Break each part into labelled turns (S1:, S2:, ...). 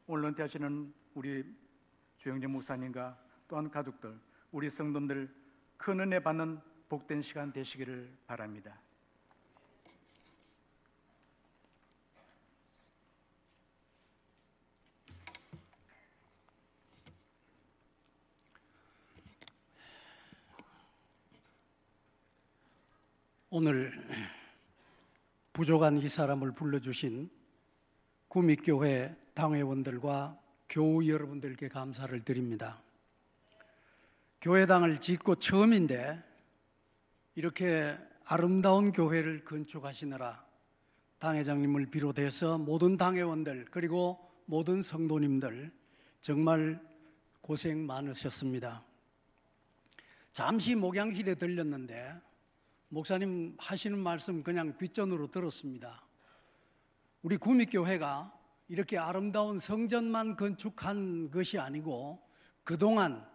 S1: 오늘 은퇴하시는 우리 주영재 목사님과 또한 가족들, 우리 성도들 큰 은혜 받는 복된 시간 되시기를 바랍니다.
S2: 오늘 부족한 이 사람을 불러주신 구미교회 당회원들과 교우 여러분들께 감사를 드립니다. 교회당을 짓고 처음인데 이렇게 아름다운 교회를 건축하시느라 당회장님을 비롯해서 모든 당회원들 그리고 모든 성도님들 정말 고생 많으셨습니다. 잠시 목양실에 들렸는데 목사님 하시는 말씀 그냥 귓전으로 들었습니다. 우리 구미교회가 이렇게 아름다운 성전만 건축한 것이 아니고 그동안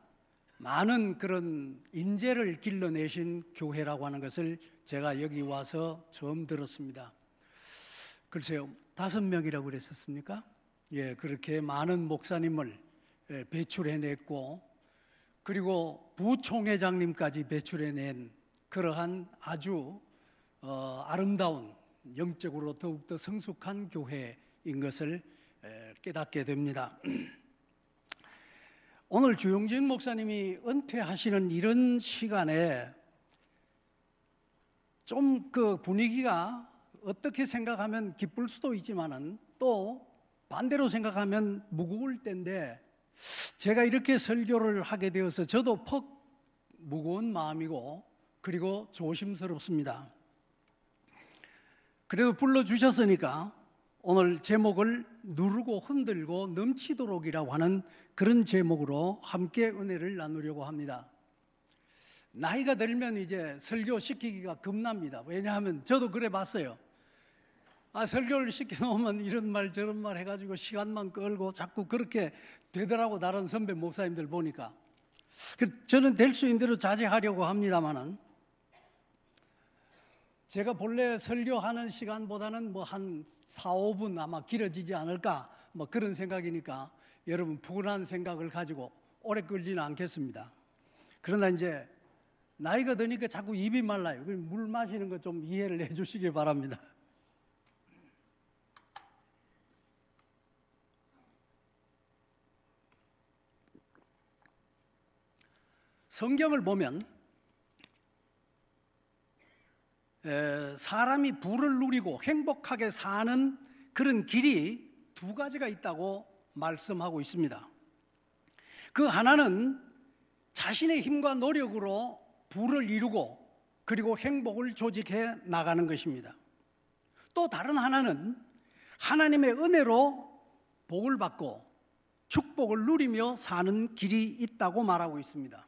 S2: 많은 그런 인재를 길러내신 교회라고 하는 것을 제가 여기 와서 처음 들었습니다. 글쎄요, 5명이라고 그랬었습니까? 예, 그렇게 많은 목사님을 배출해냈고 그리고 부총회장님까지 배출해낸 그러한 아주 아름다운 영적으로 더욱더 성숙한 교회인 것을 깨닫게 됩니다. 오늘 주용진 목사님이 은퇴하시는 이런 시간에 좀 그 분위기가 어떻게 생각하면 기쁠 수도 있지만은 또 반대로 생각하면 무거울 때인데 제가 이렇게 설교를 하게 되어서 저도 퍽 무거운 마음이고 그리고 조심스럽습니다. 그래도 불러주셨으니까 오늘 제목을 누르고 흔들고 넘치도록이라고 하는 그런 제목으로 함께 은혜를 나누려고 합니다. 나이가 들면 이제 설교 시키기가 겁납니다. 왜냐하면 저도 그래 봤어요. 설교를 시켜놓으면 이런 말 저런 말 해가지고 시간만 끌고 자꾸 그렇게 되더라고, 다른 선배 목사님들 보니까. 저는 될 수 있는 대로 자제하려고 합니다만은 제가 본래 설교하는 시간보다는 뭐 한 4, 5분 아마 길어지지 않을까 그런 생각이니까 여러분 푸근한 생각을 가지고 오래 끌지는 않겠습니다. 그러나 이제 나이가 드니까 자꾸 입이 말라요. 물 마시는 거 좀 이해를 해 주시기 바랍니다. 성경을 보면 사람이 부를 누리고 행복하게 사는 그런 길이 2가지가 있다고 말씀하고 있습니다. 그 하나는 자신의 힘과 노력으로 부를 이루고 그리고 행복을 조직해 나가는 것입니다. 또 다른 하나는 하나님의 은혜로 복을 받고 축복을 누리며 사는 길이 있다고 말하고 있습니다.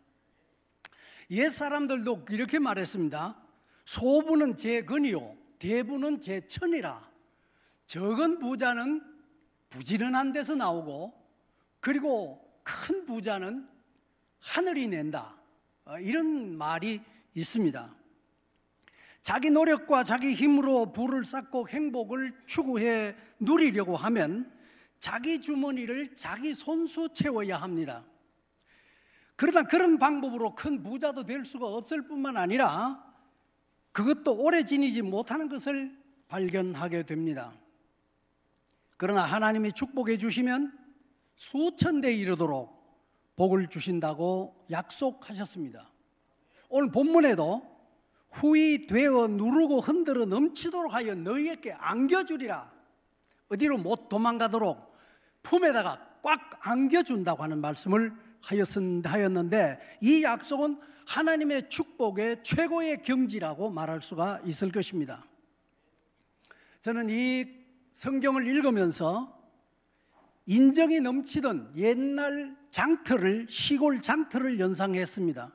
S2: 옛사람들도 이렇게 말했습니다. 소부는 제 근이요 대부는 제 천이라. 적은 부자는 부지런한 데서 나오고 그리고 큰 부자는 하늘이 낸다. 이런 말이 있습니다. 자기 노력과 자기 힘으로 부를 쌓고 행복을 추구해 누리려고 하면 자기 주머니를 자기 손수 채워야 합니다. 그러나 그런 방법으로 큰 부자도 될 수가 없을 뿐만 아니라 그것도 오래 지니지 못하는 것을 발견하게 됩니다. 그러나 하나님이 축복해 주시면 수천 대 이르도록 복을 주신다고 약속하셨습니다. 오늘 본문에도 후이 되어 누르고 흔들어 넘치도록 하여 너희에게 안겨주리라. 어디로 못 도망가도록 품에다가 꽉 안겨준다고 하는 말씀을 하였는데 이 약속은 하나님의 축복의 최고의 경지라고 말할 수가 있을 것입니다. 저는 이 성경을 읽으면서 인정이 넘치던 옛날 장터를, 시골 장터를 연상했습니다.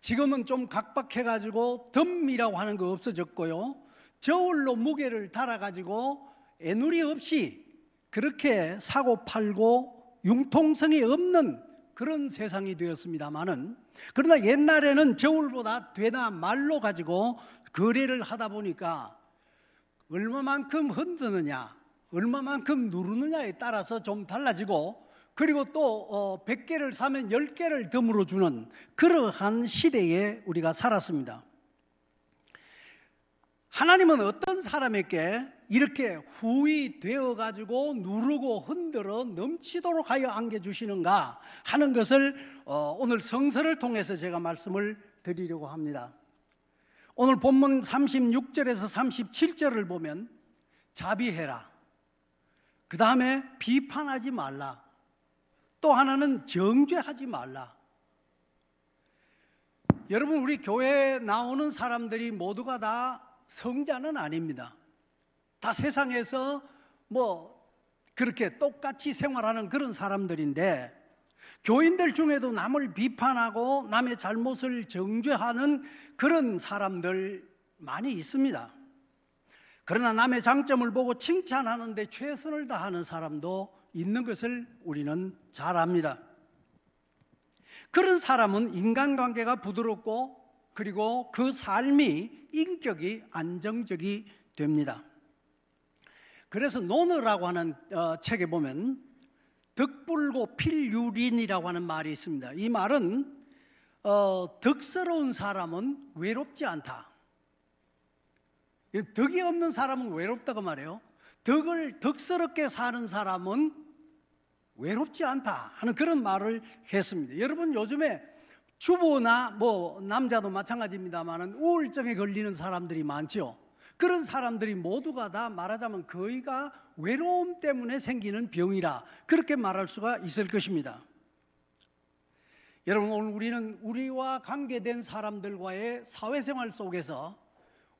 S2: 지금은 좀 각박해가지고 덤이라고 하는 거 없어졌고요. 저울로 무게를 달아가지고 애누리 없이 그렇게 사고 팔고 융통성이 없는 그런 세상이 되었습니다만은 그러나 옛날에는 저울보다 되나 말로 가지고 거래를 하다 보니까 얼마만큼 흔드느냐, 얼마만큼 누르느냐에 따라서 좀 달라지고, 그리고 또 100개를 사면 10개를 덤으로 주는 그러한 시대에 우리가 살았습니다. 하나님은 어떤 사람에게 이렇게 후히 되어가지고 누르고 흔들어 넘치도록 하여 안겨주시는가 하는 것을 오늘 성서를 통해서 제가 말씀을 드리려고 합니다. 오늘 본문 36절에서 37절을 보면 자비해라, 그 다음에 비판하지 말라, 또 하나는 정죄하지 말라. 여러분, 우리 교회에 나오는 사람들이 모두가 다 성자는 아닙니다. 다 세상에서 그렇게 똑같이 생활하는 그런 사람들인데, 교인들 중에도 남을 비판하고 남의 잘못을 정죄하는 그런 사람들 많이 있습니다. 그러나 남의 장점을 보고 칭찬하는데 최선을 다하는 사람도 있는 것을 우리는 잘 압니다. 그런 사람은 인간관계가 부드럽고, 그리고 그 삶이 인격이 안정적이 됩니다. 그래서 논어라고 하는 책에 보면 덕불고 필유린이라고 하는 말이 있습니다. 이 말은 덕스러운 사람은 외롭지 않다. 덕이 없는 사람은 외롭다고 말해요. 덕스럽게 사는 사람은 외롭지 않다 하는 그런 말을 했습니다. 여러분, 요즘에 주부나 남자도 마찬가지입니다만 우울증에 걸리는 사람들이 많죠. 그런 사람들이 모두가 다 말하자면 거의가 외로움 때문에 생기는 병이라 그렇게 말할 수가 있을 것입니다. 여러분, 오늘 우리는 우리와 관계된 사람들과의 사회생활 속에서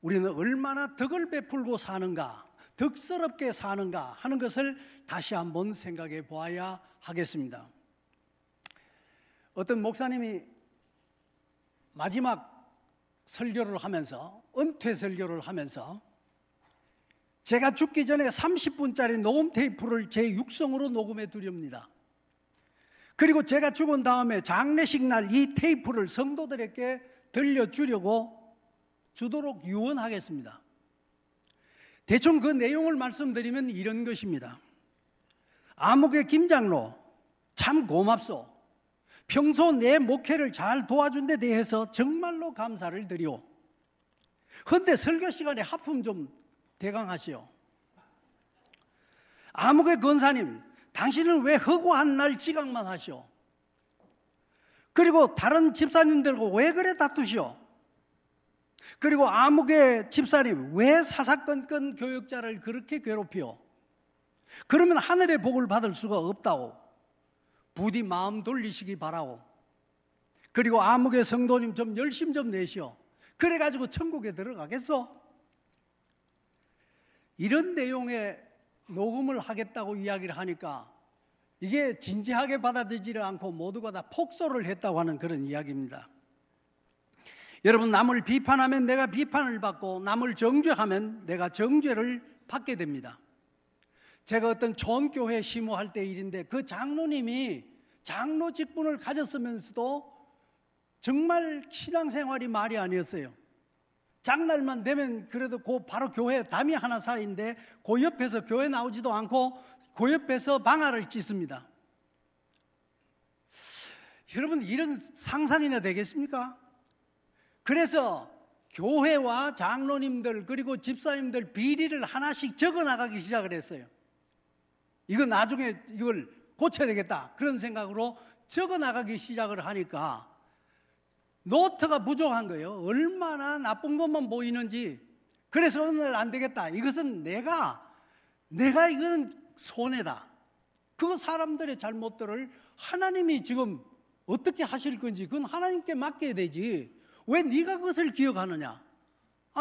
S2: 우리는 얼마나 덕을 베풀고 사는가, 덕스럽게 사는가 하는 것을 다시 한번 생각해 보아야 하겠습니다. 어떤 목사님이 마지막 설교를 하면서, 은퇴 설교를 하면서 제가 죽기 전에 30분짜리 녹음 테이프를 제 육성으로 녹음해 드립니다. 그리고 제가 죽은 다음에 장례식 날 이 테이프를 성도들에게 들려주려고 주도록 유언하겠습니다. 대충 그 내용을 말씀드리면 이런 것입니다. 아무개 김장로 참 고맙소. 평소 내 목회를 잘 도와준 데 대해서 정말로 감사를 드리오. 그런데 설교 시간에 하품 좀 대강하시오. 아무개 권사님, 당신은 왜 허구한 날 지각만 하시오? 그리고 다른 집사님들과 왜 그래 다투시오? 그리고 아무개 집사님, 왜 사사건건 교역자를 그렇게 괴롭히오? 그러면 하늘의 복을 받을 수가 없다오. 부디 마음 돌리시기 바라오. 그리고 아무개 성도님 좀 열심 좀 내시오. 그래가지고 천국에 들어가겠소? 이런 내용의 녹음을 하겠다고 이야기를 하니까 이게 진지하게 받아들이지 않고 모두가 다 폭소를 했다고 하는 그런 이야기입니다. 여러분, 남을 비판하면 내가 비판을 받고 남을 정죄하면 내가 정죄를 받게 됩니다. 제가 어떤 촌교회 심호할 때 일인데, 그 장로님이 장로 직분을 가졌으면서도 정말 신앙생활이 말이 아니었어요. 장날만 되면 그래도 바로 교회 담이 하나 사이인데 그 옆에서 교회 나오지도 않고 그 옆에서 방아를 찢습니다. 여러분, 이런 상상이나 되겠습니까? 그래서 교회와 장로님들 그리고 집사님들 비리를 하나씩 적어나가기 시작을 했어요. 이거 나중에 이걸 고쳐야 되겠다 그런 생각으로 적어나가기 시작을 하니까 노트가 부족한 거예요. 얼마나 나쁜 것만 보이는지. 그래서 어느 날 안 되겠다. 이것은 내가 이거는 손해다. 그 사람들의 잘못들을 하나님이 지금 어떻게 하실 건지 그건 하나님께 맡겨야 되지. 왜 네가 그것을 기억하느냐.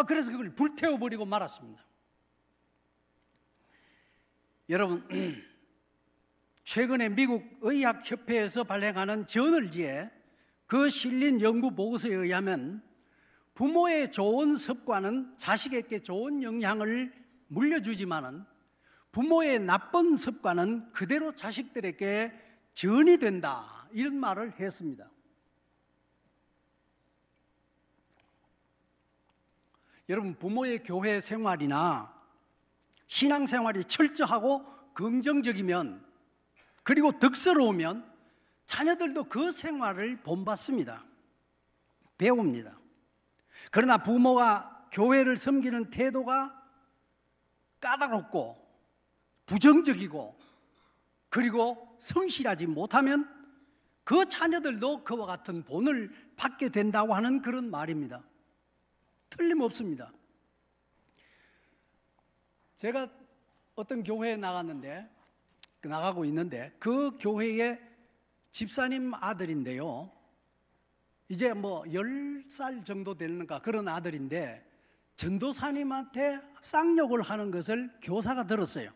S2: 그래서 그걸 불태워버리고 말았습니다. 여러분, 최근에 미국 의학협회에서 발행하는 저널지에 그 실린 연구 보고서에 의하면 부모의 좋은 습관은 자식에게 좋은 영향을 물려주지만은 부모의 나쁜 습관은 그대로 자식들에게 전이 된다. 이런 말을 했습니다. 여러분, 부모의 교회 생활이나 신앙생활이 철저하고 긍정적이면, 그리고 덕스러우면 자녀들도 그 생활을 본받습니다. 배웁니다. 그러나 부모가 교회를 섬기는 태도가 까다롭고 부정적이고 그리고 성실하지 못하면 그 자녀들도 그와 같은 본을 받게 된다고 하는 그런 말입니다. 틀림없습니다. 제가 어떤 교회에 나가고 있는데 그 교회의 집사님 아들인데요, 이제 10살 정도 되는가 그런 아들인데 전도사님한테 쌍욕을 하는 것을 교사가 들었어요.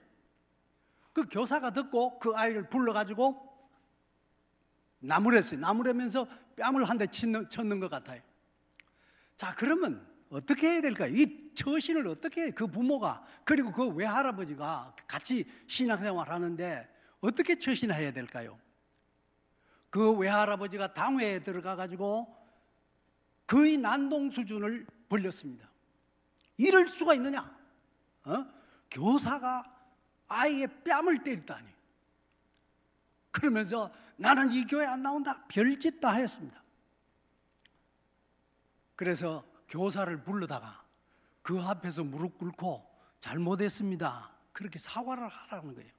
S2: 그 교사가 듣고 그 아이를 불러가지고 나무랬어요. 나무래면서 뺨을 한 대 쳤는 것 같아요. 자, 그러면 어떻게 해야 될까요? 이 처신을 어떻게 해요? 그 부모가, 그리고 그 외할아버지가 같이 신앙생활 하는데 어떻게 처신해야 될까요? 그 외할아버지가 당회에 들어가가지고 거의 난동 수준을 벌렸습니다. 이럴 수가 있느냐? 교사가 아이의 뺨을 때리다니. 그러면서 나는 이 교회 안 나온다, 별짓 다 했습니다. 그래서 교사를 불러다가 그 앞에서 무릎 꿇고 잘못했습니다, 그렇게 사과를 하라는 거예요.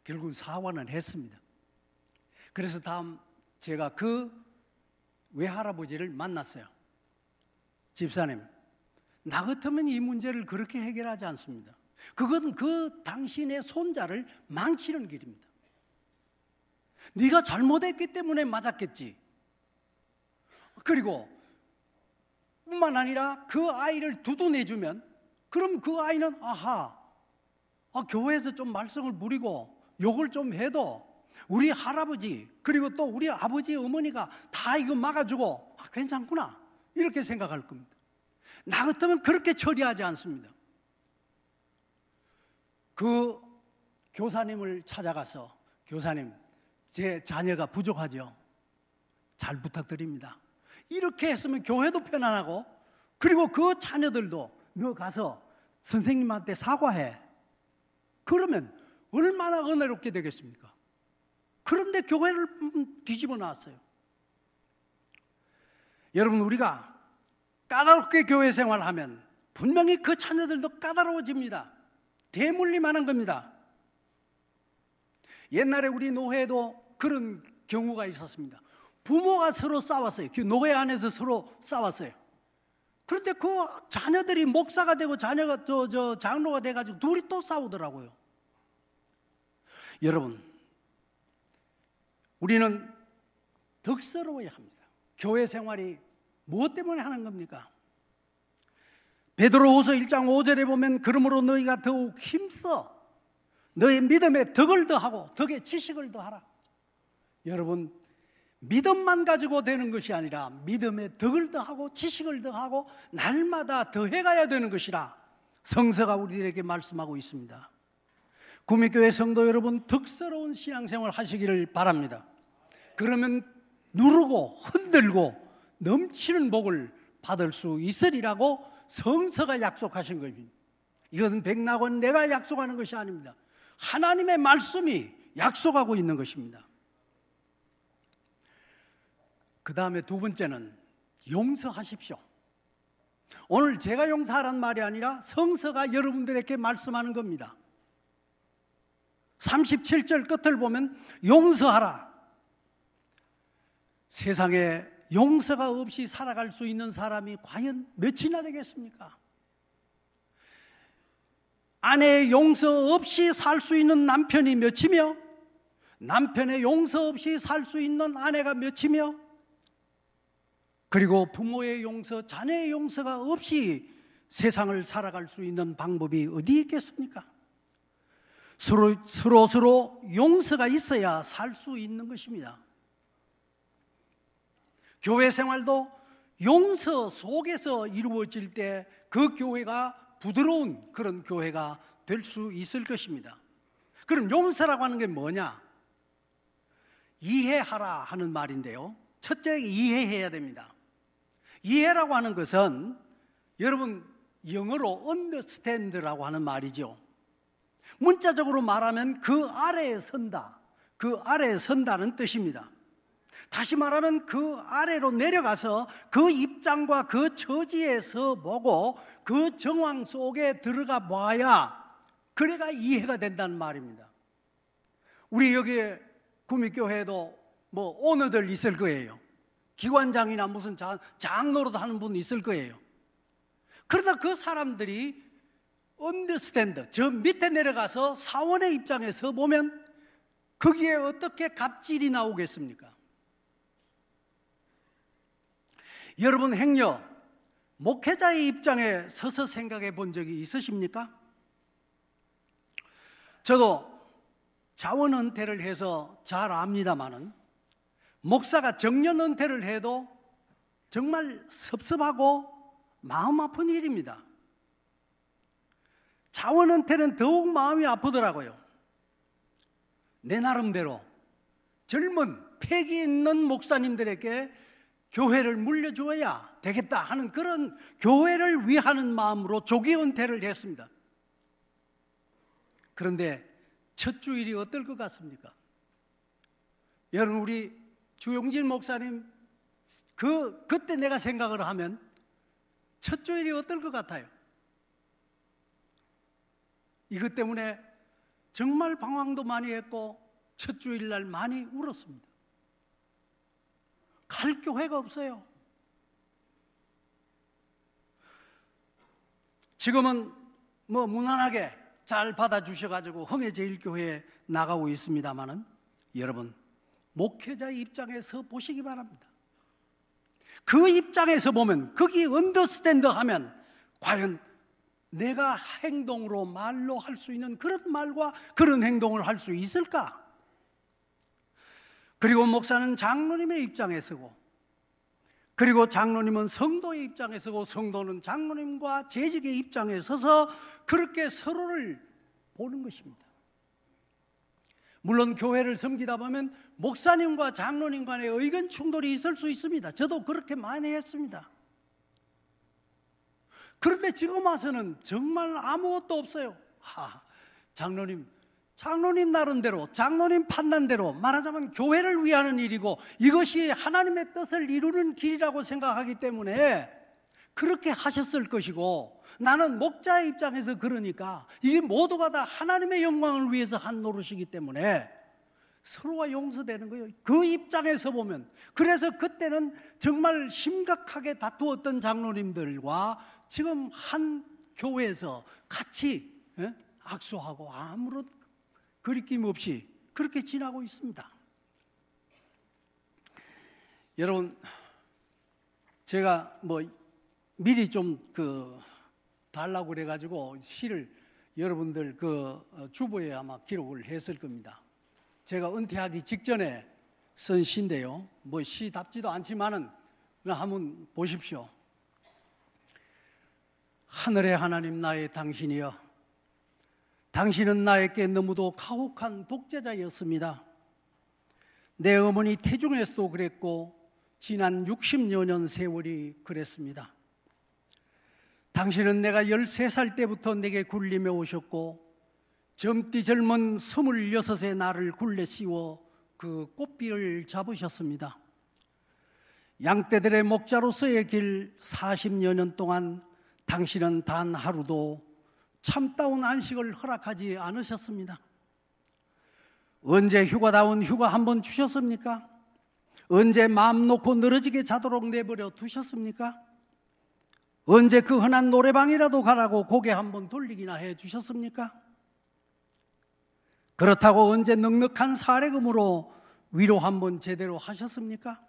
S2: 결국 사과는 했습니다. 그래서 다음 제가 그 외할아버지를 만났어요. 집사님, 나 같으면 이 문제를 그렇게 해결하지 않습니다. 그것은 그 당신의 손자를 망치는 길입니다. 네가 잘못했기 때문에 맞았겠지. 그리고 뿐만 아니라 그 아이를 두둔해주면 그럼 그 아이는 교회에서 좀 말썽을 부리고 욕을 좀 해도 우리 할아버지 그리고 또 우리 아버지 어머니가 다 이거 막아주고 괜찮구나 이렇게 생각할 겁니다. 나 같으면 그렇게 처리하지 않습니다. 그 교사님을 찾아가서 교사님, 제 자녀가 부족하죠. 잘 부탁드립니다. 이렇게 했으면 교회도 편안하고 그리고 그 자녀들도 너 가서 선생님한테 사과해. 그러면 얼마나 은혜롭게 되겠습니까? 그런데 교회를 뒤집어 놨어요. 여러분, 우리가 까다롭게 교회 생활하면 분명히 그 자녀들도 까다로워집니다. 대물림하는 겁니다. 옛날에 우리 노회에도 그런 경우가 있었습니다. 부모가 서로 싸웠어요. 그 노회 안에서 서로 싸웠어요. 그런데 그 자녀들이 목사가 되고 자녀가 장로가 돼가지고 둘이 또 싸우더라고요. 여러분, 우리는 덕스러워야 합니다. 교회 생활이 무엇 때문에 하는 겁니까? 베드로후서 1장 5절에 보면 그러므로 너희가 더욱 힘써 너의 믿음에 덕을 더하고 덕에 지식을 더하라. 여러분, 믿음만 가지고 되는 것이 아니라 믿음에 덕을 더하고 지식을 더하고 날마다 더해가야 되는 것이라 성서가 우리에게 말씀하고 있습니다. 구미교회 성도 여러분, 덕스러운 신앙생활 하시기를 바랍니다. 그러면 누르고 흔들고 넘치는 복을 받을 수 있으리라고 성서가 약속하신 겁니다. 이것은 백낙원 내가 약속하는 것이 아닙니다. 하나님의 말씀이 약속하고 있는 것입니다. 그 다음에 두 번째는 용서하십시오. 오늘 제가 용서하란 말이 아니라 성서가 여러분들에게 말씀하는 겁니다. 37절 끝을 보면 용서하라. 세상에 용서가 없이 살아갈 수 있는 사람이 과연 몇이나 되겠습니까? 아내의 용서 없이 살 수 있는 남편이 몇이며 남편의 용서 없이 살 수 있는 아내가 몇이며 그리고 부모의 용서, 자녀의 용서가 없이 세상을 살아갈 수 있는 방법이 어디 있겠습니까? 서로 용서가 있어야 살 수 있는 것입니다. 교회 생활도 용서 속에서 이루어질 때 그 교회가 부드러운 그런 교회가 될 수 있을 것입니다. 그럼 용서라고 하는 게 뭐냐? 이해하라 하는 말인데요. 첫째, 이해해야 됩니다. 이해라고 하는 것은 여러분 영어로 understand라고 하는 말이죠. 문자적으로 말하면 그 아래에 선다, 그 아래에 선다는 뜻입니다. 다시 말하면 그 아래로 내려가서 그 입장과 그 처지에서 보고 그 정황 속에 들어가 봐야 그래가 이해가 된다는 말입니다. 우리 여기에 구미교회에도 뭐 오너들 있을 거예요. 기관장이나 무슨 장로로도 하는 분 있을 거예요. 그러나 그 사람들이 understand, 저 밑에 내려가서 사원의 입장에서 보면 거기에 어떻게 갑질이 나오겠습니까? 여러분 행여 목회자의 입장에 서서 생각해 본 적이 있으십니까? 저도 자원 은퇴를 해서 잘 압니다마는 목사가 정년 은퇴를 해도 정말 섭섭하고 마음 아픈 일입니다. 자원 은퇴는 더욱 마음이 아프더라고요. 내 나름대로 젊은 패기 있는 목사님들에게 교회를 물려주어야 되겠다 하는 그런 교회를 위하는 마음으로 조기 은퇴를 했습니다. 그런데 첫 주일이 어떨 것 같습니까? 여러분 우리 주용진 목사님 그때 내가 생각을 하면 첫 주일이 어떨 것 같아요? 이것 때문에 정말 방황도 많이 했고 첫 주일날 많이 울었습니다. 갈 교회가 없어요. 지금은 뭐 무난하게 잘 받아주셔가지고 흥해제일교회에 나가고 있습니다마는 여러분 목회자의 입장에서 보시기 바랍니다. 그 입장에서 보면 거기 언더스탠드 하면 과연 내가 행동으로 말로 할 수 있는 그런 말과 그런 행동을 할 수 있을까? 그리고 목사는 장로님의 입장에 서고 그리고 장로님은 성도의 입장에 서고 성도는 장로님과 재직의 입장에 서서 그렇게 서로를 보는 것입니다. 물론 교회를 섬기다 보면 목사님과 장로님 간의 의견 충돌이 있을 수 있습니다. 저도 그렇게 많이 했습니다. 그런데 지금 와서는 정말 아무것도 없어요. 장로님 나름대로 장로님 판단대로 말하자면 교회를 위하는 일이고 이것이 하나님의 뜻을 이루는 길이라고 생각하기 때문에 그렇게 하셨을 것이고 나는 목자의 입장에서 그러니까 이게 모두가 다 하나님의 영광을 위해서 한 노릇이기 때문에 서로가 용서되는 거예요. 그 입장에서 보면. 그래서 그때는 정말 심각하게 다투었던 장로님들과 지금 한 교회에서 같이 악수하고 아무런 거리낌 없이 그렇게 지나고 있습니다. 여러분, 제가 뭐 미리 좀 달라고 그래가지고 시를 여러분들 주보에 아마 기록을 했을 겁니다. 제가 은퇴하기 직전에 쓴 시인데요. 뭐 시답지도 않지만은 한번 보십시오. 하늘의 하나님 나의 당신이여, 당신은 나에게 너무도 가혹한 독재자였습니다. 내 어머니 태중에서도 그랬고 지난 60여 년 세월이 그랬습니다. 당신은 내가 13살 때부터 내게 굴림해 오셨고 젊디 젊은 26의 나를 굴레 씌워 그 꽃비를 잡으셨습니다. 양떼들의 목자로서의 길 40여 년 동안 당신은 단 하루도 참다운 안식을 허락하지 않으셨습니다. 언제 휴가다운 휴가 한번 주셨습니까? 언제 마음 놓고 늘어지게 자도록 내버려 두셨습니까? 언제 그 흔한 노래방이라도 가라고 고개 한번 돌리기나 해 주셨습니까? 그렇다고 언제 넉넉한 사례금으로 위로 한번 제대로 하셨습니까?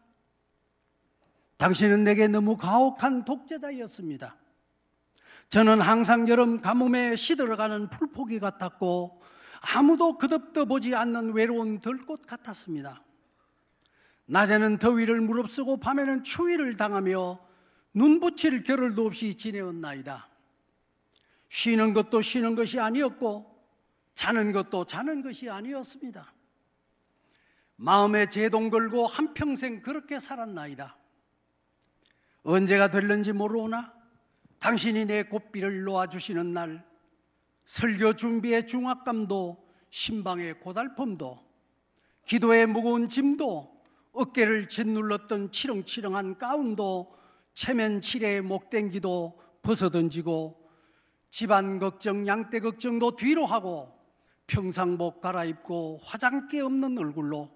S2: 당신은 내게 너무 가혹한 독재자였습니다. 저는 항상 여름 가뭄에 시들어가는 풀포기 같았고 아무도 그덥도 보지 않는 외로운 들꽃 같았습니다. 낮에는 더위를 무릅쓰고 밤에는 추위를 당하며 눈붙일 겨를도 없이 지내었나이다. 쉬는 것도 쉬는 것이 아니었고 자는 것도 자는 것이 아니었습니다. 마음에 제동 걸고 한평생 그렇게 살았나이다. 언제가 될는지 모르오나 당신이 내 고삐를 놓아주시는 날, 설교 준비의 중압감도 신방의 고달픔도 기도의 무거운 짐도 어깨를 짓눌렀던 치렁치렁한 가운도 체면 칠해의 목댕기도 벗어던지고 집안 걱정, 양떼 걱정도 뒤로 하고 평상복 갈아입고 화장기 없는 얼굴로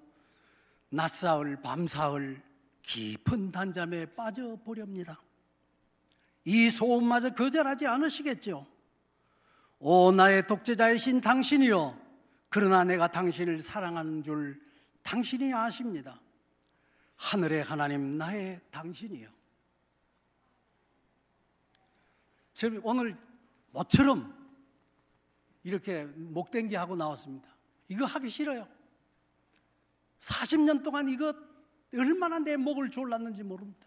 S2: 낮사흘 밤사흘 깊은 단잠에 빠져보렵니다. 이 소원마저 거절하지 않으시겠죠? 오 나의 독재자이신 당신이여, 그러나 내가 당신을 사랑하는 줄 당신이 아십니다. 하늘의 하나님 나의 당신이여. 저는 오늘 모처럼 이렇게 목댕기 하고 나왔습니다. 이거 하기 싫어요. 40년 동안 이거 얼마나 내 목을 졸랐는지 모릅니다.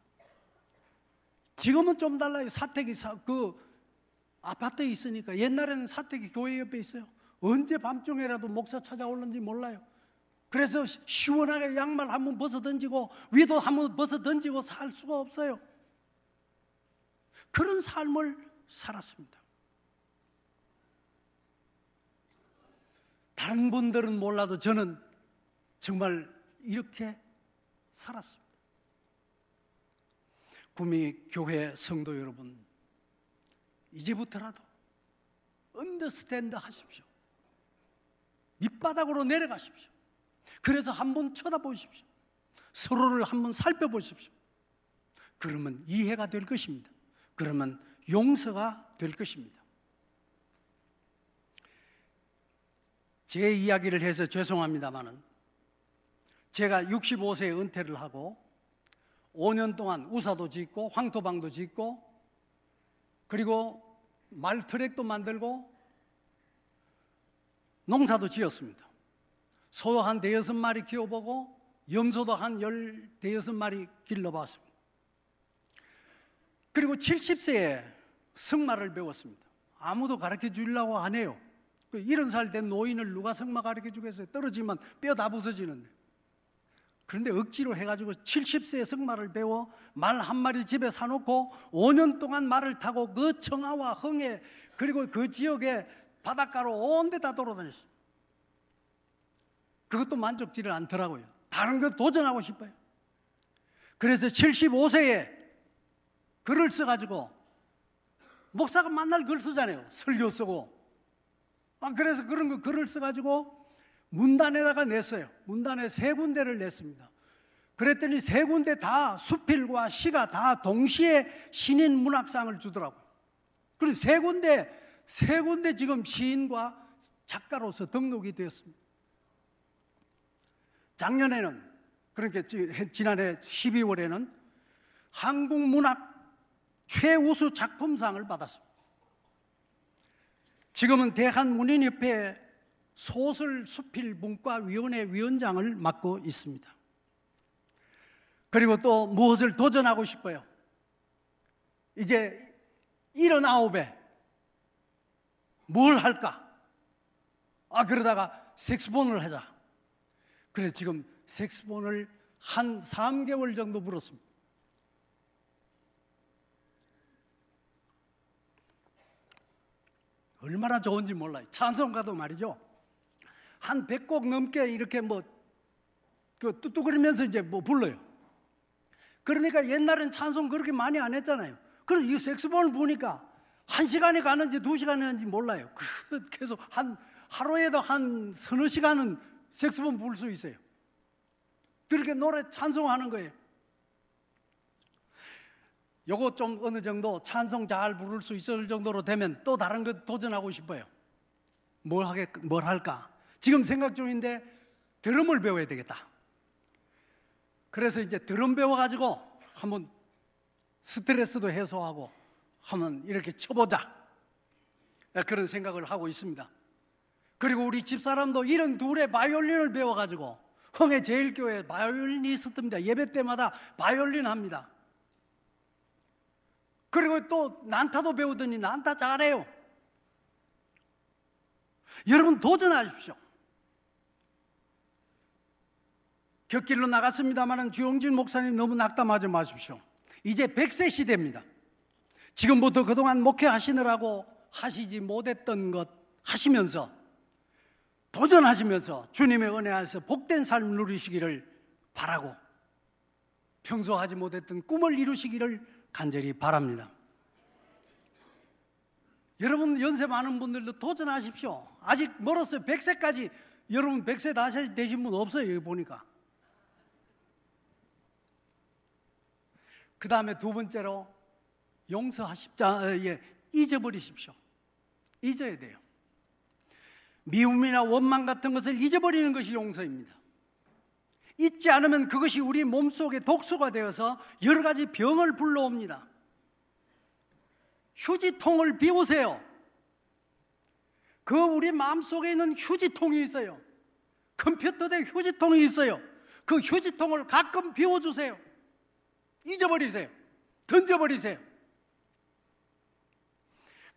S2: 지금은 좀 달라요. 사택이 그 아파트에 있으니까. 옛날에는 사택이 교회 옆에 있어요. 언제 밤중에라도 목사 찾아올는지 몰라요. 그래서 시원하게 양말 한번 벗어 던지고 위도 한번 벗어 던지고 살 수가 없어요. 그런 삶을 살았습니다. 다른 분들은 몰라도 저는 정말 이렇게 살았습니다. 구미 교회 성도 여러분, 이제부터라도 언더스탠드 하십시오. 밑바닥으로 내려가십시오. 그래서 한번 쳐다보십시오. 서로를 한번 살펴보십시오. 그러면 이해가 될 것입니다. 그러면 용서가 될 것입니다. 제 이야기를 해서 죄송합니다마는 제가 65세에 은퇴를 하고 5년 동안 우사도 짓고 황토방도 짓고 그리고 말트랙도 만들고 농사도 지었습니다. 소도 한 5-6마리 키워보고 염소도 한 10-6마리 길러봤습니다. 그리고 70세에 승마를 배웠습니다. 아무도 가르쳐 주려고 안 해요. 70살 된 노인을 누가 승마 가르쳐 주겠어요? 떨어지면 뼈 다 부서지는데. 그런데 억지로 해가지고 70세에 승마를 배워 말 한 마리 집에 사놓고 5년 동안 말을 타고 그 청하와 흥해 그리고 그 지역에 바닷가로 온 데 다 돌아다녔어요. 그것도 만족지를 않더라고요. 다른 거 도전하고 싶어요. 그래서 75세에 글을 써가지고 목사가 만날 글 쓰잖아요. 설교 쓰고. 그래서 그런 거 글을 써가지고 문단에다가 냈어요. 문단에 3군데를 냈습니다. 그랬더니 3군데 다 수필과 시가 다 동시에 신인 문학상을 주더라고요. 그리고 3군데 지금 시인과 작가로서 등록이 되었습니다. 작년에는, 그러니까 지난해 12월에는 한국문학 최우수 작품상을 받았습니다. 지금은 대한문인협회 소설수필문과위원회 위원장을 맡고 있습니다. 그리고 또 무엇을 도전하고 싶어요? 이제 79에 뭘 할까? 그러다가 색소폰을 하자. 그래서 지금 색소폰을 한 3개월 정도 불었습니다. 얼마나 좋은지 몰라요. 찬송가도 말이죠. 한 100곡 넘게 이렇게 뚝뚝거리면서 이제 불러요. 그러니까 옛날엔 찬송 그렇게 많이 안 했잖아요. 그래서 이 색소폰을 부니까 1시간이 가는지 2시간이 가는지 몰라요. 계속 하루에도 한 서너 시간은 색소폰 불 수 있어요. 그렇게 노래 찬송하는 거예요. 요거 좀 어느 정도 찬송 잘 부를 수 있을 정도로 되면 또 다른 거 도전하고 싶어요. 뭘 할까? 지금 생각 중인데 드럼을 배워야 되겠다. 그래서 이제 드럼 배워가지고 한번 스트레스도 해소하고 한번 이렇게 쳐보자. 그런 생각을 하고 있습니다. 그리고 우리 집사람도 72에 바이올린을 배워가지고 흥해 제일교회 바이올리니스트입니다. 예배 때마다 바이올린 합니다. 그리고 또 난타도 배우더니 난타 잘해요. 여러분 도전하십시오. 곁길로 나갔습니다마는 주용진 목사님 너무 낙담하지 마십시오. 이제 100세 시대입니다. 지금부터 그동안 목회하시느라고 하시지 못했던 것 하시면서 도전하시면서 주님의 은혜 안에서 복된 삶 누리시기를 바라고 평소 하지 못했던 꿈을 이루시기를 간절히 바랍니다. 여러분 연세 많은 분들도 도전하십시오. 아직 멀었어요. 100세까지. 여러분 100세 다 되신 분 없어요. 여기 보니까. 그 다음에 두 번째로 잊어버리십시오. 잊어야 돼요. 미움이나 원망 같은 것을 잊어버리는 것이 용서입니다. 잊지 않으면 그것이 우리 몸속에 독소가 되어서 여러 가지 병을 불러옵니다. 휴지통을 비우세요. 그 우리 마음속에 있는 휴지통이 있어요. 컴퓨터에 휴지통이 있어요. 그 휴지통을 가끔 비워주세요. 잊어버리세요. 던져버리세요.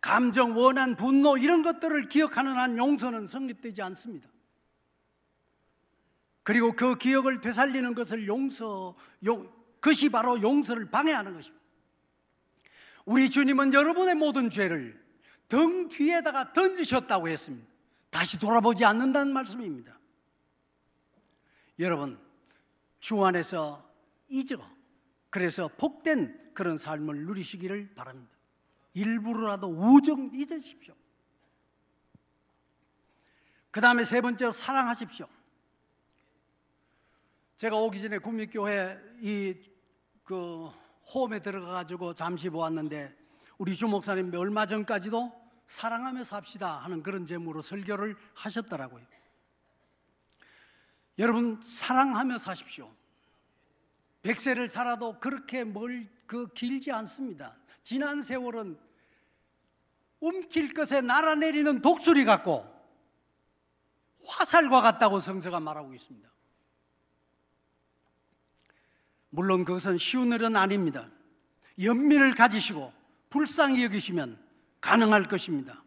S2: 감정, 원한, 분노 이런 것들을 기억하는 한 용서는 성립되지 않습니다. 그리고 그 기억을 되살리는 것을 그것이 바로 용서를 방해하는 것입니다. 우리 주님은 여러분의 모든 죄를 등 뒤에다가 던지셨다고 했습니다. 다시 돌아보지 않는다는 말씀입니다. 여러분, 주 안에서 그래서 복된 그런 삶을 누리시기를 바랍니다. 일부러라도 우정 잊으십시오. 그 다음에 세 번째로 사랑하십시오. 제가 오기 전에 국립교회 홈에 들어가가지고 잠시 보았는데 우리 주 목사님 얼마 전까지도 사랑하며 삽시다 하는 그런 제목으로 설교를 하셨더라고요. 여러분 사랑하며 사십시오. 100세를 살아도 그렇게 길지 않습니다. 지난 세월은 움킬 것에 날아내리는 독수리 같고 화살과 같다고 성서가 말하고 있습니다. 물론 그것은 쉬운 일은 아닙니다. 연민을 가지시고 불쌍히 여기시면 가능할 것입니다.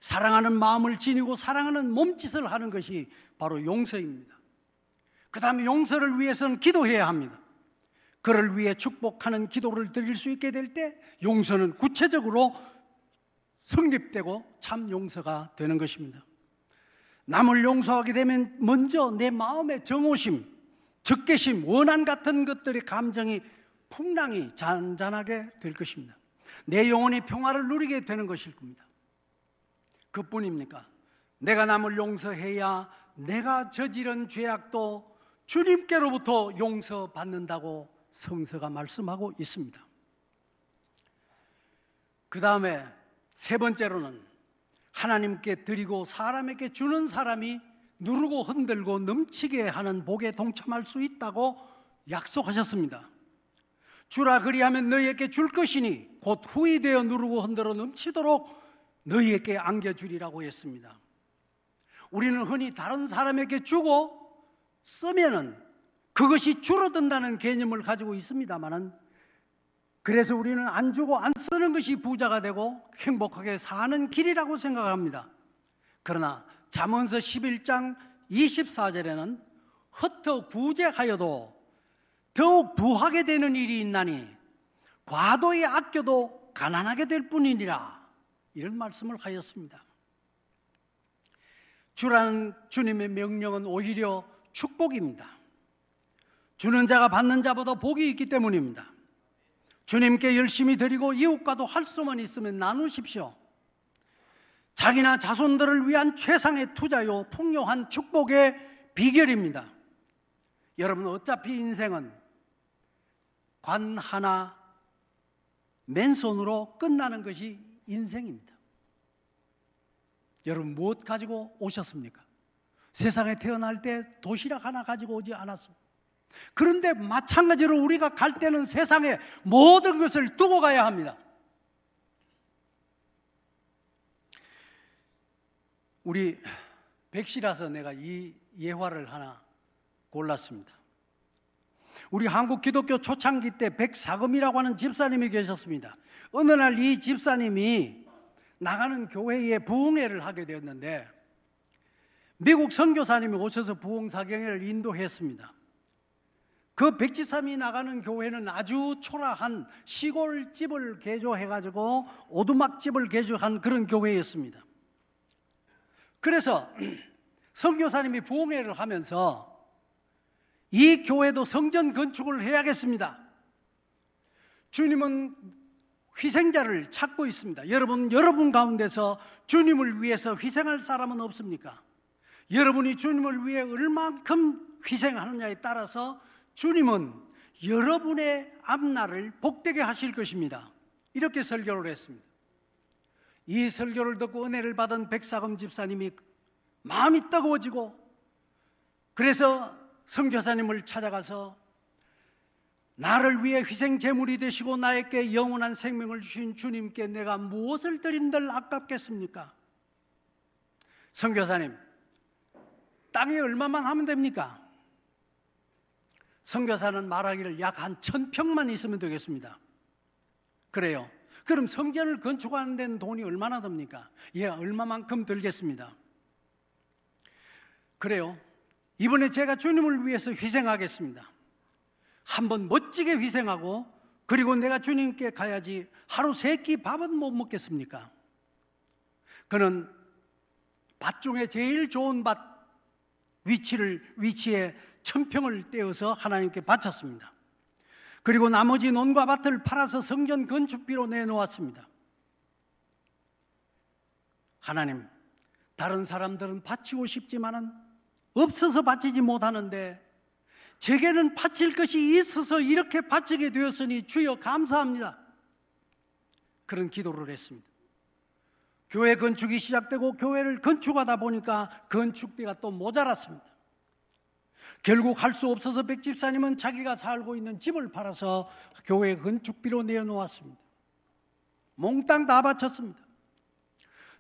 S2: 사랑하는 마음을 지니고 사랑하는 몸짓을 하는 것이 바로 용서입니다. 그 다음에 용서를 위해서는 기도해야 합니다. 그를 위해 축복하는 기도를 드릴 수 있게 될 때 용서는 구체적으로 성립되고 참 용서가 되는 것입니다. 남을 용서하게 되면 먼저 내 마음의 정오심, 적개심, 원한 같은 것들의 감정이 풍랑이 잔잔하게 될 것입니다. 내 영혼이 평화를 누리게 되는 것일 겁니다. 그뿐입니까? 내가 남을 용서해야 내가 저지른 죄악도 주님께로부터 용서받는다고 성서가 말씀하고 있습니다. 그 다음에 세 번째로는 하나님께 드리고 사람에게 주는 사람이 누르고 흔들고 넘치게 하는 복에 동참할 수 있다고 약속하셨습니다. 주라 그리하면 너희에게 줄 것이니 곧 후이 되어 누르고 흔들어 넘치도록 너희에게 안겨주리라고 했습니다. 우리는 흔히 다른 사람에게 주고 쓰면은 그것이 줄어든다는 개념을 가지고 있습니다만은 그래서 우리는 안 주고 안 쓰는 것이 부자가 되고 행복하게 사는 길이라고 생각합니다. 그러나 잠언서 11장 24절에는 흩어 구제하여도 더욱 부하게 되는 일이 있나니 과도히 아껴도 가난하게 될 뿐이니라 이런 말씀을 하였습니다. 주라는 주님의 명령은 오히려 축복입니다. 주는 자가 받는 자보다 복이 있기 때문입니다. 주님께 열심히 드리고 이웃과도 할 수만 있으면 나누십시오. 자기나 자손들을 위한 최상의 투자요 풍요한 축복의 비결입니다. 여러분 어차피 인생은 관 하나 맨손으로 끝나는 것이 인생입니다. 여러분 무엇 가지고 오셨습니까? 세상에 태어날 때 도시락 하나 가지고 오지 않았습니다. 그런데 마찬가지로 우리가 갈 때는 세상에 모든 것을 두고 가야 합니다. 우리 백시라서 내가 이 예화를 하나 골랐습니다. 우리 한국 기독교 초창기 때 백사금이라고 하는 집사님이 계셨습니다. 어느 날 이 집사님이 나가는 교회에 부흥회를 하게 되었는데 미국 선교사님이 오셔서 부흥사경회를 인도했습니다. 그 백지삼이 나가는 교회는 아주 초라한 시골집을 개조해가지고 오두막집을 개조한 그런 교회였습니다. 그래서 선교사님이 부흥회를 하면서 이 교회도 성전 건축을 해야겠습니다. 주님은 희생자를 찾고 있습니다. 여러분 가운데서 주님을 위해서 희생할 사람은 없습니까? 여러분이 주님을 위해 얼만큼 희생하느냐에 따라서 주님은 여러분의 앞날을 복되게 하실 것입니다. 이렇게 설교를 했습니다. 이 설교를 듣고 은혜를 받은 백사금 집사님이 마음이 뜨거워지고, 그래서 선교사님을 찾아가서 나를 위해 희생 제물이 되시고 나에게 영원한 생명을 주신 주님께 내가 무엇을 드린들 아깝겠습니까? 선교사님, 땅에 얼마만 하면 됩니까? 선교사는 말하기를 약 한 1000평만 있으면 되겠습니다. 그래요. 그럼 성전을 건축하는 데는 돈이 얼마나 듭니까? 예, 얼마만큼 들겠습니다. 그래요. 이번에 제가 주님을 위해서 희생하겠습니다. 한번 멋지게 희생하고, 그리고 내가 주님께 가야지 하루 3끼 밥은 못 먹겠습니까? 그는 밭 중에 제일 좋은 밭 위치에 1000평을 떼어서 하나님께 바쳤습니다. 그리고 나머지 논과 밭을 팔아서 성전 건축비로 내놓았습니다. 하나님, 다른 사람들은 바치고 싶지만은 없어서 바치지 못하는데 제게는 바칠 것이 있어서 이렇게 바치게 되었으니 주여 감사합니다. 그런 기도를 했습니다. 교회 건축이 시작되고 교회를 건축하다 보니까 건축비가 또 모자랐습니다. 결국 할 수 없어서 백집사님은 자기가 살고 있는 집을 팔아서 교회 건축비로 내놓았습니다. 몽땅 다 바쳤습니다.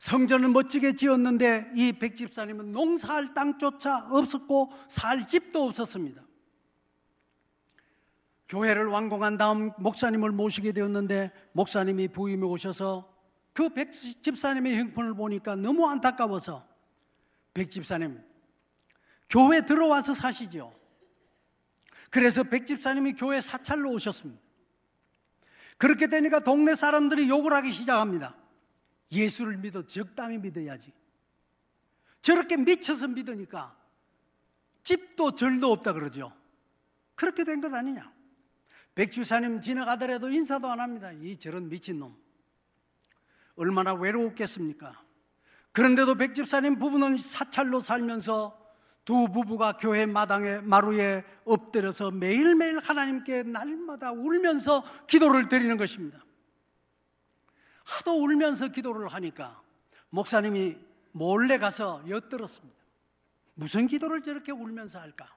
S2: 성전을 멋지게 지었는데 이 백집사님은 농사할 땅조차 없었고 살 집도 없었습니다. 교회를 완공한 다음 목사님을 모시게 되었는데 목사님이 부임에 오셔서 그 백집사님의 형편을 보니까 너무 안타까워서 백집사님, 교회 들어와서 사시죠. 그래서 백집사님이 교회 사찰로 오셨습니다. 그렇게 되니까 동네 사람들이 욕을 하기 시작합니다. 예수를 믿어 적당히 믿어야지. 저렇게 미쳐서 믿으니까 집도 절도 없다 그러죠. 그렇게 된 것 아니냐. 백집사님 지나가더라도 인사도 안 합니다. 이 저런 미친놈. 얼마나 외로웠겠습니까? 그런데도 백집사님 부부는 사찰로 살면서 두 부부가 교회 마당에 마루에 엎드려서 매일매일 하나님께 날마다 울면서 기도를 드리는 것입니다. 하도 울면서 기도를 하니까 목사님이 몰래 가서 엿들었습니다. 무슨 기도를 저렇게 울면서 할까?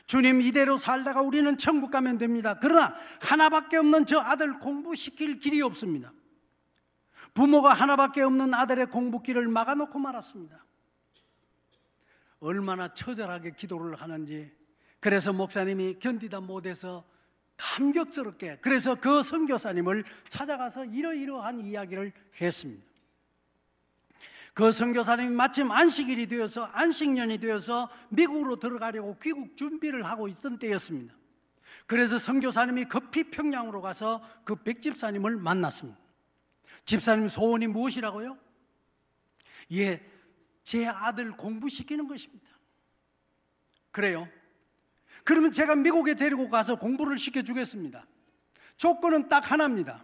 S2: 주님, 이대로 살다가 우리는 천국 가면 됩니다. 그러나 하나밖에 없는 저 아들 공부시킬 길이 없습니다. 부모가 하나밖에 없는 아들의 공부길을 막아놓고 말았습니다. 얼마나 처절하게 기도를 하는지. 그래서 목사님이 견디다 못해서 감격스럽게, 그래서 그 선교사님을 찾아가서 이러이러한 이야기를 했습니다. 그 선교사님이 마침 안식일이 되어서, 안식년이 되어서 미국으로 들어가려고 귀국 준비를 하고 있던 때였습니다. 그래서 선교사님이 급히 평양으로 가서 그 백집사님을 만났습니다. 집사님 소원이 무엇이라고요? 예, 제 아들 공부시키는 것입니다. 그래요? 그러면 제가 미국에 데리고 가서 공부를 시켜주겠습니다. 조건은 딱 하나입니다.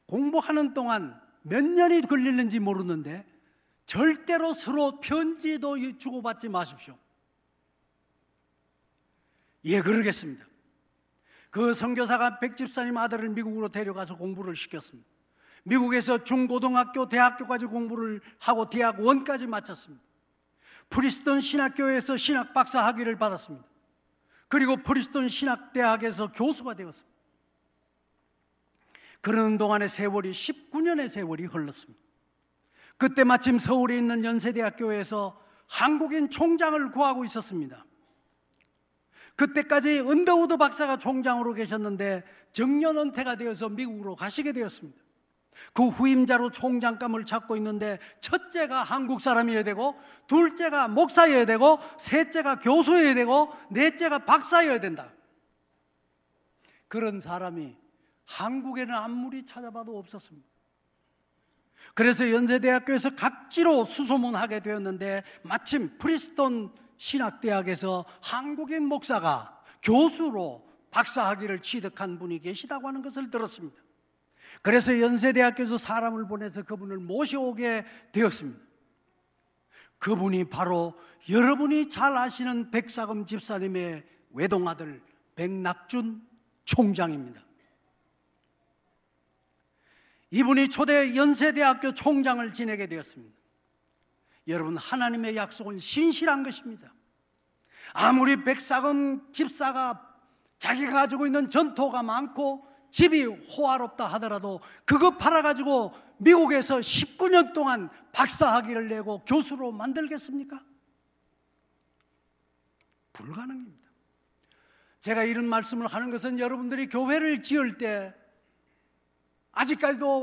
S2: 공부하는 동안 몇 년이 걸리는지 모르는데 절대로 서로 편지도 주고받지 마십시오. 예, 그러겠습니다. 그 선교사가 백집사님 아들을 미국으로 데려가서 공부를 시켰습니다. 미국에서 중고등학교, 대학교까지 공부를 하고 대학 원까지 마쳤습니다. 프리스턴 신학교에서 신학 박사 학위를 받았습니다. 그리고 프리스턴 신학대학에서 교수가 되었습니다. 그러는 동안의 세월이 19년의 세월이 흘렀습니다. 그때 마침 서울에 있는 연세대학교에서 한국인 총장을 구하고 있었습니다. 그때까지 언더우드 박사가 총장으로 계셨는데 정년 은퇴가 되어서 미국으로 가시게 되었습니다. 그 후임자로 총장감을 잡고 있는데 첫째가 한국 사람이어야 되고, 둘째가 목사여야 되고, 셋째가 교수여야 되고, 넷째가 박사여야 된다. 그런 사람이 한국에는 아무리 찾아봐도 없었습니다. 그래서 연세대학교에서 각지로 수소문하게 되었는데, 마침 프리스톤 신학대학에서 한국인 목사가 교수로 박사학위를 취득한 분이 계시다고 하는 것을 들었습니다. 그래서 연세대학교에서 사람을 보내서 그분을 모셔오게 되었습니다. 그분이 바로 여러분이 잘 아시는 백사금 집사님의 외동아들 백낙준 총장입니다. 이분이 초대 연세대학교 총장을 지내게 되었습니다. 여러분, 하나님의 약속은 신실한 것입니다. 아무리 백사금 집사가 자기가 가지고 있는 전토가 많고 집이 호화롭다 하더라도 그거 팔아가지고 미국에서 19년 동안 박사학위를 내고 교수로 만들겠습니까? 불가능입니다. 제가 이런 말씀을 하는 것은 여러분들이 교회를 지을 때 아직까지도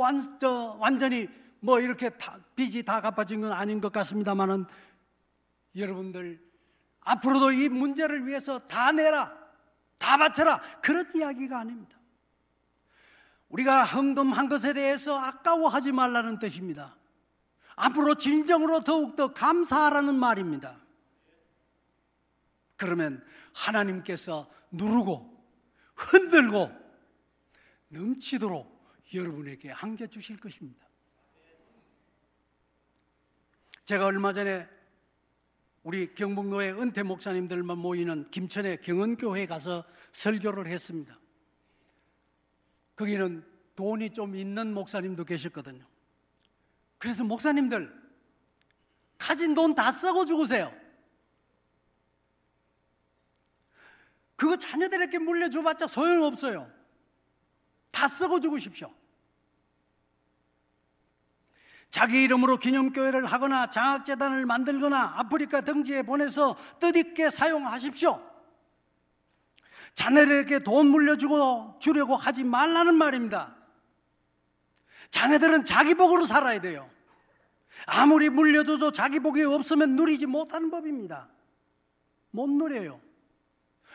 S2: 완전히 이렇게 빚이 다 갚아진 건 아닌 것 같습니다만은, 여러분들 앞으로도 이 문제를 위해서 다 내라, 다 바쳐라, 그런 이야기가 아닙니다. 우리가 헌금한 것에 대해서 아까워하지 말라는 뜻입니다. 앞으로 진정으로 더욱더 감사하라는 말입니다. 그러면 하나님께서 누르고 흔들고 넘치도록 여러분에게 안겨주실 것입니다. 제가 얼마 전에 우리 경북노회 은퇴 목사님들만 모이는 김천의 경은교회에 가서 설교를 했습니다. 거기는 돈이 좀 있는 목사님도 계셨거든요. 그래서 목사님들 가진 돈 다 쓰고 죽으세요. 그거 자녀들에게 물려줘봤자 소용없어요. 다 쓰고 죽으십시오. 자기 이름으로 기념교회를 하거나 장학재단을 만들거나 아프리카 등지에 보내서 뜻있게 사용하십시오. 자녀들에게 돈 물려주려고 하지 말라는 말입니다. 자녀들은 자기 복으로 살아야 돼요. 아무리 물려줘도 자기 복이 없으면 누리지 못하는 법입니다. 못 누려요.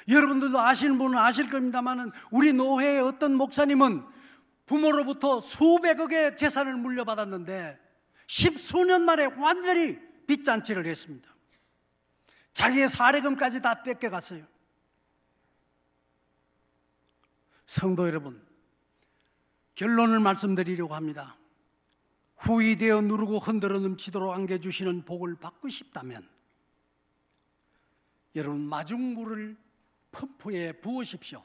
S2: 여러분들도 아시는 분은 아실 겁니다만, 우리 노회의 어떤 목사님은 부모로부터 수백억의 재산을 물려받았는데 10수년 만에 완전히 빚잔치를 했습니다. 자기의 사례금까지 다 뺏겨갔어요. 성도 여러분, 결론을 말씀드리려고 합니다. 후이되어 누르고 흔들어 넘치도록 안겨주시는 복을 받고 싶다면 여러분, 마중물을 펌프에 부으십시오.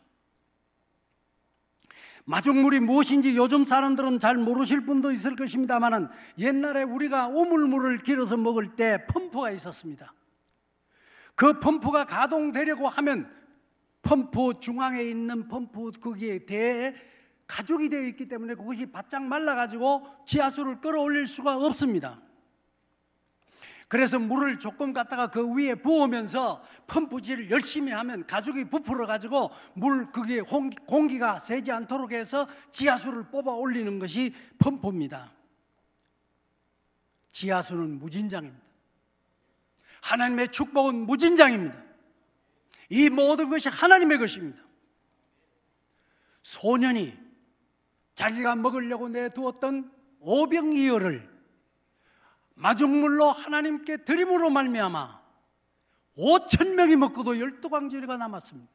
S2: 마중물이 무엇인지 요즘 사람들은 잘 모르실 분도 있을 것입니다만, 옛날에 우리가 오물물을 길어서 먹을 때 펌프가 있었습니다. 그 펌프가 가동되려고 하면 펌프 중앙에 있는 펌프 거기에 대에 가죽이 되어 있기 때문에 그것이 바짝 말라가지고 지하수를 끌어올릴 수가 없습니다. 그래서 물을 조금 갖다가 그 위에 부으면서 펌프질을 열심히 하면 가죽이 부풀어가지고 물 거기에 공기가 새지 않도록 해서 지하수를 뽑아 올리는 것이 펌프입니다. 지하수는 무진장입니다. 하나님의 축복은 무진장입니다. 이 모든 것이 하나님의 것입니다. 소년이 자기가 먹으려고 내두었던 오병이어를 마중물로 하나님께 드림으로 말미암아 5,000명이 먹고도 12광주리가 남았습니다.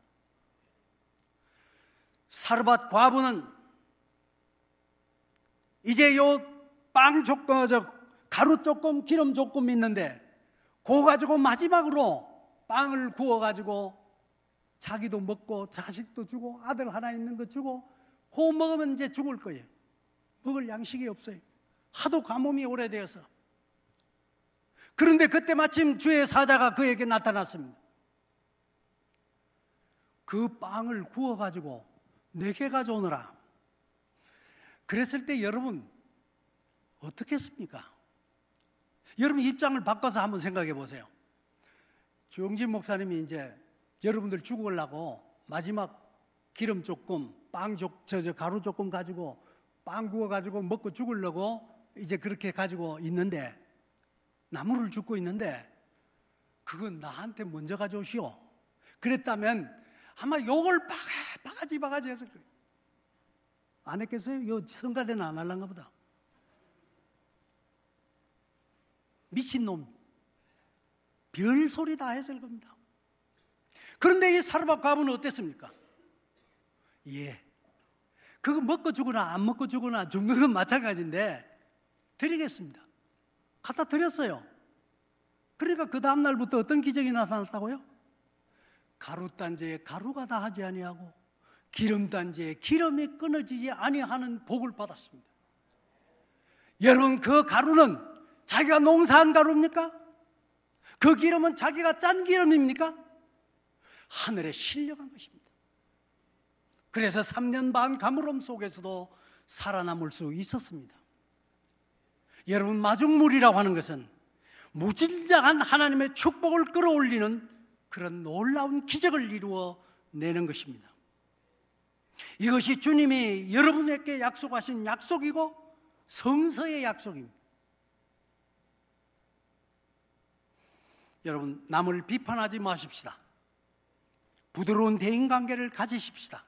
S2: 사르밧 과부는 이제 요 가루 조금 기름 조금 있는데 그거 가지고 마지막으로 빵을 구워가지고 자기도 먹고 자식도 주고 아들 하나 있는 거 주고 그거 먹으면 이제 죽을 거예요. 먹을 양식이 없어요. 하도 가뭄이 오래되어서. 그런데 그때 마침 주의 사자가 그에게 나타났습니다. 그 빵을 구워가지고 내게 가져오너라. 그랬을 때 여러분 어떻게 했습니까? 여러분 입장을 바꿔서 한번 생각해 보세요. 주영진 목사님이 이제 여러분들 죽으려고 마지막 기름 조금, 가루 조금 가지고 빵 구워가지고 먹고 죽으려고 이제 그렇게 가지고 있는데, 나무를 줍고 있는데, 그건 나한테 먼저 가져오시오. 그랬다면 아마 욕을 바가지 해서 그래요. 안 했겠어요? 요 성가대는 안 할란가 보다. 미친놈, 별 소리 다 했을 겁니다. 그런데 이 사르밧 과부는 어땠습니까? 예, 그거 먹고 죽으나 안 먹고 죽으나 죽는 건 마찬가지인데 드리겠습니다. 갖다 드렸어요. 그러니까 그 다음 날부터 어떤 기적이 나타났다고요? 가루단지에 가루가 다하지 아니하고 기름단지에 기름이 끊어지지 아니하는 복을 받았습니다. 여러분, 그 가루는 자기가 농사한 가루입니까? 그 기름은 자기가 짠 기름입니까? 하늘에 실려간 것입니다. 그래서 3년 반 가물음 속에서도 살아남을 수 있었습니다. 여러분, 마중물이라고 하는 것은 무진장한 하나님의 축복을 끌어올리는 그런 놀라운 기적을 이루어 내는 것입니다. 이것이 주님이 여러분에게 약속하신 약속이고 성서의 약속입니다. 여러분, 남을 비판하지 마십시다. 부드러운 대인관계를 가지십시다.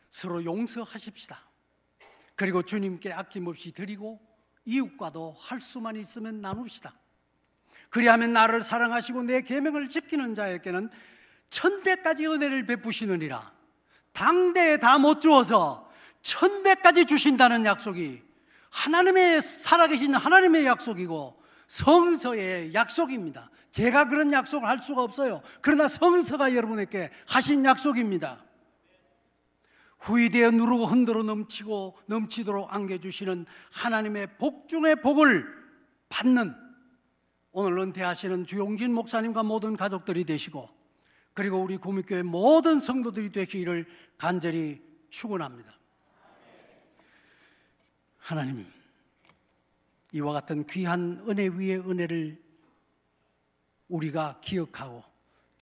S2: 서로 용서하십시다. 그리고 주님께 아낌없이 드리고 이웃과도 할 수만 있으면 나눕시다. 그리하면 나를 사랑하시고 내 계명을 지키는 자에게는 천대까지 은혜를 베푸시느니라. 당대에 다 못 주어서 천대까지 주신다는 약속이 하나님의 살아계신 하나님의 약속이고 성서의 약속입니다. 제가 그런 약속을 할 수가 없어요. 그러나 성서가 여러분에게 하신 약속입니다. 후이되어 누르고 흔들어 넘치도록 안겨주시는 하나님의 복 중의 복을 받는 오늘 은퇴하시는 주용진 목사님과 모든 가족들이 되시고, 그리고 우리 구미교회 모든 성도들이 되시기를 간절히 축원합니다. 하나님, 이와 같은 귀한 은혜 위의 은혜를 우리가 기억하고